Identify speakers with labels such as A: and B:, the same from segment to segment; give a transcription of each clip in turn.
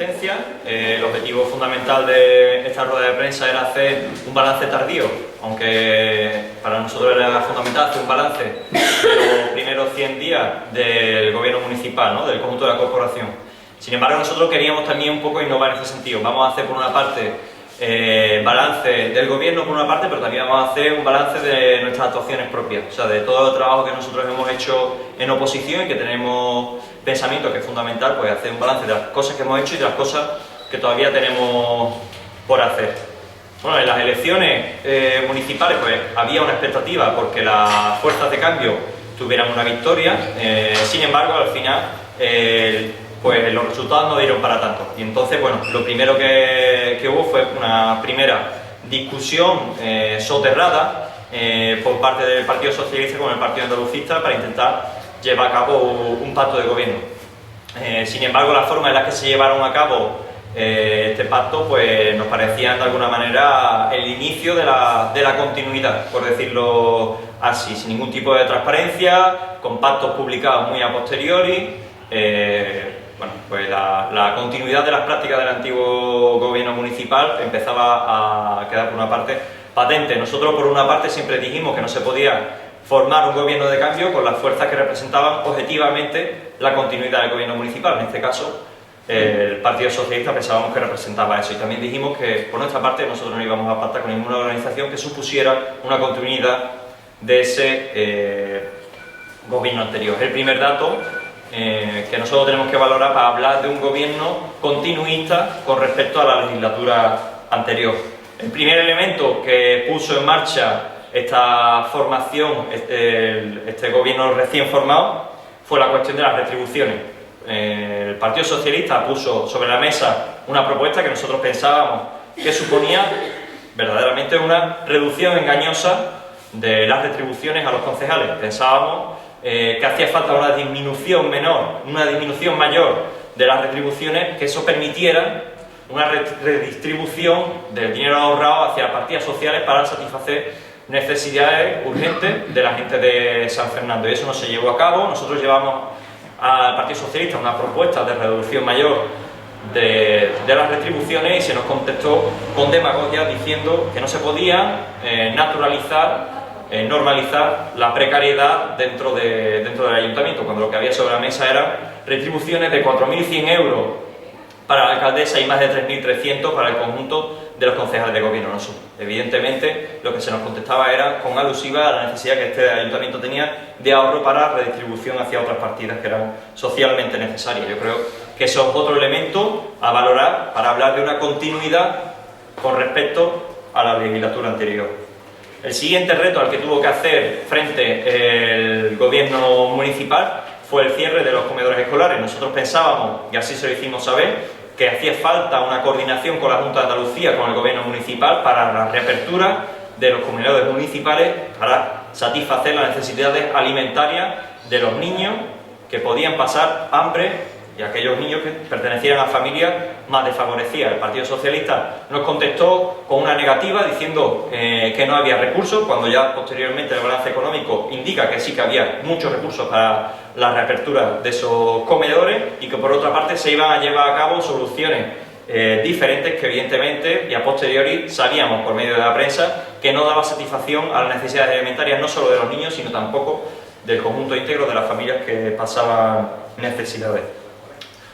A: asistencia. El objetivo fundamental de esta rueda de prensa era hacer un balance tardío, aunque para nosotros era fundamental hacer un balance de los primeros 100 días del gobierno municipal, ¿no?, del conjunto de la corporación. Sin embargo, nosotros queríamos también un poco innovar en ese sentido. Vamos a hacer por una parte balance del gobierno por una parte, pero también vamos a hacer un balance de nuestras actuaciones propias, o sea, de todo el trabajo que nosotros hemos hecho en oposición y que tenemos pensamiento que es fundamental, pues hacer un balance de las cosas que hemos hecho y de las cosas que todavía tenemos por hacer. Bueno, en las elecciones municipales pues había una expectativa porque las fuerzas de cambio tuvieran una victoria, sin embargo al final pues los resultados no dieron para tanto. Y entonces, bueno, lo primero que hubo fue una primera discusión soterrada por parte del Partido Socialista con el Partido Andalucista para intentar llevar a cabo un pacto de gobierno. Sin embargo, la forma en la que se llevaron a cabo este pacto pues nos parecía de alguna manera el inicio de la continuidad, por decirlo así, sin ningún tipo de transparencia, con pactos publicados muy a posteriori. Bueno, pues la continuidad de las prácticas del antiguo gobierno municipal empezaba a quedar por una parte patente. Nosotros por una parte siempre dijimos que no se podía formar un gobierno de cambio con las fuerzas que representaban objetivamente la continuidad del gobierno municipal. En este caso el Partido Socialista pensábamos que representaba eso, y también dijimos que por nuestra parte nosotros no íbamos a pactar con ninguna organización que supusiera una continuidad de ese gobierno anterior. El primer dato que nosotros tenemos que valorar para hablar de un gobierno continuista con respecto a la legislatura anterior. El primer elemento que puso en marcha esta formación, este gobierno recién formado, fue la cuestión de las retribuciones. El Partido Socialista puso sobre la mesa una propuesta que nosotros pensábamos que suponía verdaderamente una reducción engañosa de las retribuciones a los concejales. Pensábamos que hacía falta una disminución mayor de las retribuciones, que eso permitiera una redistribución del dinero ahorrado hacia partidas sociales para satisfacer necesidades urgentes de la gente de San Fernando, y eso no se llevó a cabo. Nosotros llevamos al Partido Socialista una propuesta de reducción mayor de las retribuciones y se nos contestó con demagogia diciendo que no se podía normalizar la precariedad dentro del ayuntamiento, cuando lo que había sobre la mesa eran retribuciones de 4.100 euros para la alcaldesa y más de 3.300 para el conjunto de los concejales de gobierno. Evidentemente, lo que se nos contestaba era con alusiva a la necesidad que este ayuntamiento tenía de ahorro para redistribución hacia otras partidas que eran socialmente necesarias. Yo creo que eso es otro elemento a valorar para hablar de una continuidad con respecto a la legislatura anterior. El siguiente reto al que tuvo que hacer frente el gobierno municipal fue el cierre de los comedores escolares. Nosotros pensábamos, y así se lo hicimos saber, que hacía falta una coordinación con la Junta de Andalucía, con el gobierno municipal, para la reapertura de los comedores municipales para satisfacer las necesidades alimentarias de los niños que podían pasar hambre y aquellos niños que pertenecieran a familias más desfavorecidas. El Partido Socialista nos contestó con una negativa diciendo que no había recursos, cuando ya posteriormente el balance económico indica que sí que había muchos recursos para la reapertura de esos comedores y que por otra parte se iban a llevar a cabo soluciones diferentes que evidentemente y a posteriori sabíamos por medio de la prensa que no daba satisfacción a las necesidades alimentarias no solo de los niños sino tampoco del conjunto íntegro de las familias que pasaban necesidades.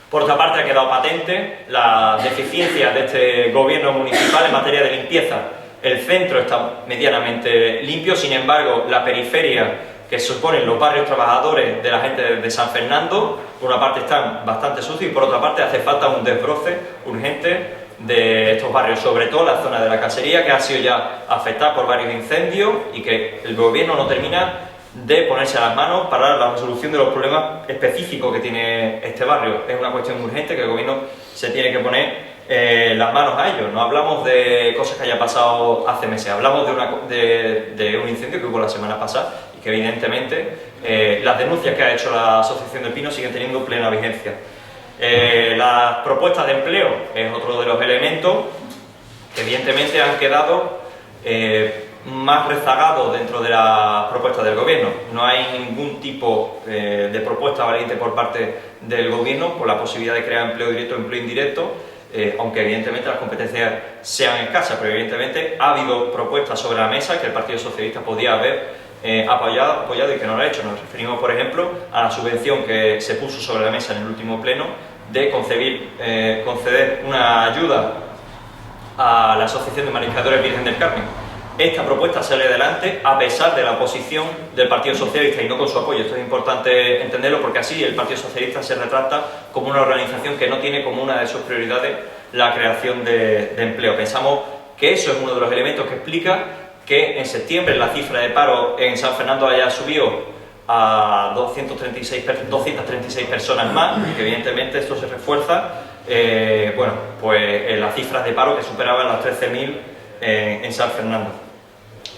A: Por otra parte, ha quedado patente la deficiencia de este gobierno municipal en materia de limpieza. El centro está medianamente limpio, sin embargo, la periferia que suponen los barrios trabajadores de la gente de San Fernando, por una parte están bastante sucios y por otra parte hace falta un desbroce urgente de estos barrios, sobre todo la zona de la Casería, que ha sido ya afectada por varios incendios y que el gobierno no termina de ponerse a las manos para la resolución de los problemas específicos que tiene este barrio. Es una cuestión urgente que el gobierno se tiene que poner las manos a ello. No hablamos de cosas que haya pasado hace meses, hablamos de un incendio que hubo la semana pasada y que evidentemente las denuncias que ha hecho la Asociación del Pino siguen teniendo plena vigencia. Las propuestas de empleo es otro de los elementos que evidentemente han quedado más rezagado dentro de la propuesta del gobierno. No hay ningún tipo de propuesta valiente por parte del gobierno por la posibilidad de crear empleo directo o empleo indirecto, aunque evidentemente las competencias sean escasas, pero evidentemente ha habido propuestas sobre la mesa que el Partido Socialista podía haber apoyado y que no lo ha hecho. Nos referimos, por ejemplo, a la subvención que se puso sobre la mesa en el último pleno de conceder una ayuda a la Asociación de Mariscadores Virgen del Carmen. Esta propuesta sale adelante a pesar de la oposición del Partido Socialista y no con su apoyo. Esto es importante entenderlo porque así el Partido Socialista se retrata como una organización que no tiene como una de sus prioridades la creación de empleo. Pensamos que eso es uno de los elementos que explica que en septiembre la cifra de paro en San Fernando haya subido a 236 personas más, y que evidentemente esto se refuerza en las cifras de paro que superaban las 13.000 en San Fernando.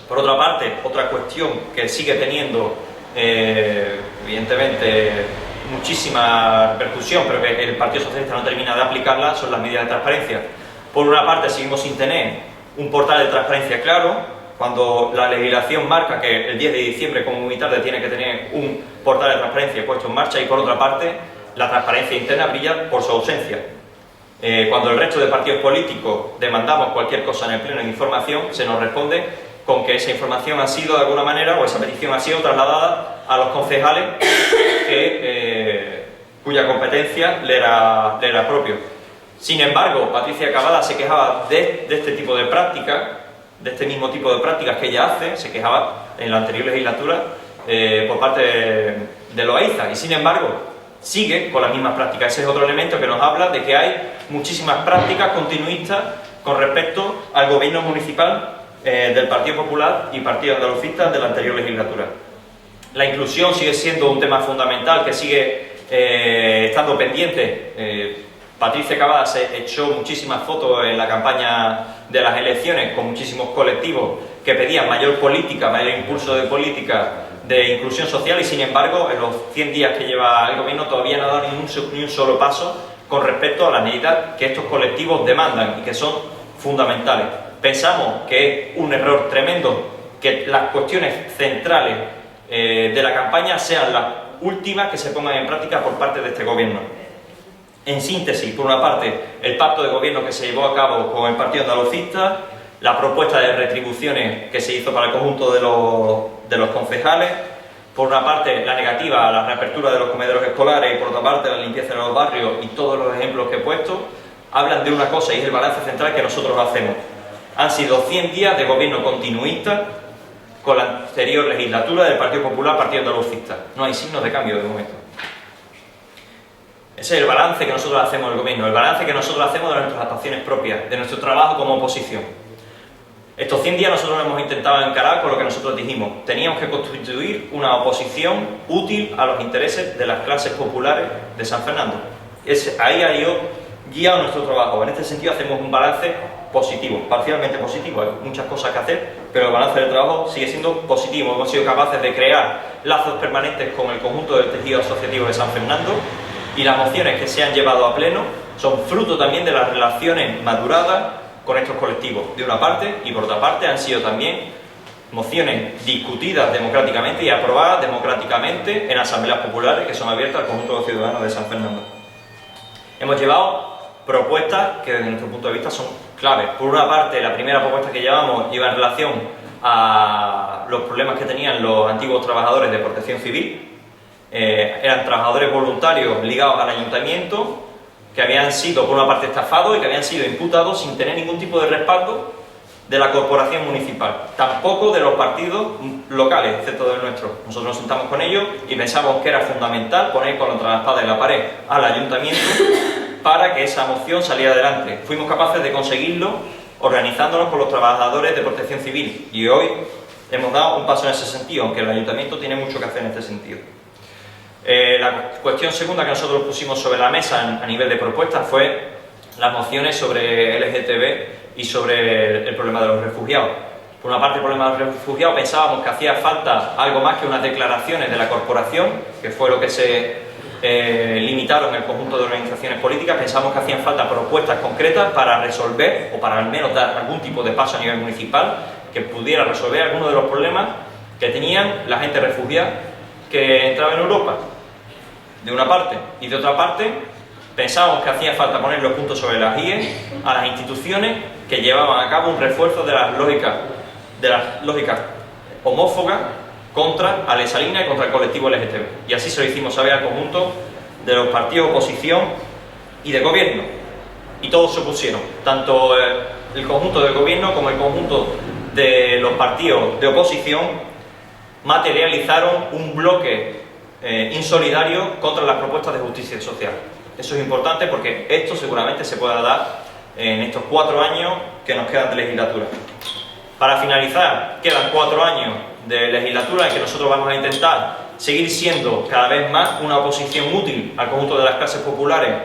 A: Por otra parte, otra cuestión que sigue teniendo evidentemente muchísima repercusión, pero que el Partido Socialista no termina de aplicarla, son las medidas de transparencia. Por una parte, seguimos sin tener un portal de transparencia claro, cuando la legislación marca que el 10 de diciembre como muy tarde tiene que tener un portal de transparencia puesto en marcha, y por otra parte, la transparencia interna brilla por su ausencia. Cuando el resto de partidos políticos demandamos cualquier cosa en el pleno de información, se nos responde con que esa información ha sido de alguna manera, o esa petición ha sido trasladada a los concejales cuya competencia le era propio. Sin embargo, Patricia Cavada se quejaba de este tipo de prácticas, de este mismo tipo de prácticas que ella hace, se quejaba en la anterior legislatura por parte de Loaiza, y sin embargo sigue con las mismas prácticas. Ese es otro elemento que nos habla de que hay muchísimas prácticas continuistas con respecto al gobierno municipal del Partido Popular y Partido Andalucista de la anterior legislatura. La inclusión sigue siendo un tema fundamental que sigue estando pendiente. Patricia Cavada se echó muchísimas fotos en la campaña de las elecciones con muchísimos colectivos que pedían mayor política, mayor impulso de política de inclusión social, y sin embargo en los 100 días que lleva el gobierno todavía no ha dado ni un solo paso con respecto a las medidas que estos colectivos demandan y que son fundamentales. Pensamos que es un error tremendo que las cuestiones centrales de la campaña sean las últimas que se pongan en práctica por parte de este gobierno. En síntesis, por una parte, el pacto de gobierno que se llevó a cabo con el Partido Andalucista, la propuesta de retribuciones que se hizo para el conjunto de los concejales, por una parte la negativa a la reapertura de los comedores escolares y por otra parte la limpieza de los barrios, y todos los ejemplos que he puesto hablan de una cosa, y es el balance central que nosotros hacemos. Han sido 100 días de gobierno continuista con la anterior legislatura del Partido Popular, Partido Andalucista. No hay signos de cambio de momento. Ese es el balance que nosotros hacemos del gobierno, el balance que nosotros hacemos de nuestras actuaciones propias, de nuestro trabajo como oposición. Estos 100 días nosotros hemos intentado encarar con lo que nosotros dijimos. Teníamos que constituir una oposición útil a los intereses de las clases populares de San Fernando. Ahí ha ido guiado nuestro trabajo. En este sentido hacemos un balance positivo, parcialmente positivo. Hay muchas cosas que hacer, pero el balance del trabajo sigue siendo positivo. Hemos sido capaces de crear lazos permanentes con el conjunto del tejido asociativo de San Fernando, y las mociones que se han llevado a pleno son fruto también de las relaciones maduradas con estos colectivos, de una parte, y por otra parte han sido también mociones discutidas democráticamente y aprobadas democráticamente en asambleas populares que son abiertas al conjunto de los ciudadanos de San Fernando. Hemos llevado propuestas que desde nuestro punto de vista son claves. Por una parte, la primera propuesta que llevamos iba en relación a los problemas que tenían los antiguos trabajadores de protección civil. Eran trabajadores voluntarios ligados al ayuntamiento que habían sido por una parte estafados y que habían sido imputados sin tener ningún tipo de respaldo de la corporación municipal, tampoco de los partidos locales, excepto del nuestro. Nosotros nos sentamos con ellos y pensamos que era fundamental poner contra la espada en la pared al ayuntamiento para que esa moción saliera adelante. Fuimos capaces de conseguirlo organizándonos con los trabajadores de protección civil, y hoy hemos dado un paso en ese sentido, aunque el ayuntamiento tiene mucho que hacer en este sentido. La cuestión segunda que nosotros pusimos sobre la mesa a nivel de propuestas fue las mociones sobre LGTB y sobre el problema de los refugiados. Por una parte, el problema de los refugiados pensábamos que hacía falta algo más que unas declaraciones de la corporación, que fue lo que se limitaron el conjunto de organizaciones políticas. Pensamos que hacían falta propuestas concretas para resolver, o para al menos dar algún tipo de paso a nivel municipal, que pudiera resolver algunos de los problemas que tenían la gente refugiada que entraba en Europa, de una parte, y de otra parte pensábamos que hacía falta poner los puntos sobre las IES a las instituciones que llevaban a cabo un refuerzo de las lógicas homófobas contra Alex Salinas y contra el colectivo LGTB. Y así se lo hicimos saber al conjunto de los partidos de oposición y de gobierno. Y todos se opusieron, tanto el conjunto del gobierno como el conjunto de los partidos de oposición materializaron un bloque insolidario contra las propuestas de justicia social. Eso es importante porque esto seguramente se pueda dar en estos 4 años que nos quedan de legislatura. Para finalizar, quedan 4 años de legislatura en que nosotros vamos a intentar seguir siendo cada vez más una oposición útil al conjunto de las clases populares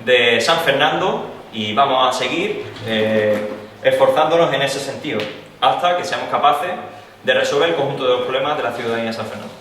A: de San Fernando y vamos a seguir esforzándonos en ese sentido hasta que seamos capaces de resolver el conjunto de los problemas de la ciudadanía de San Fernando.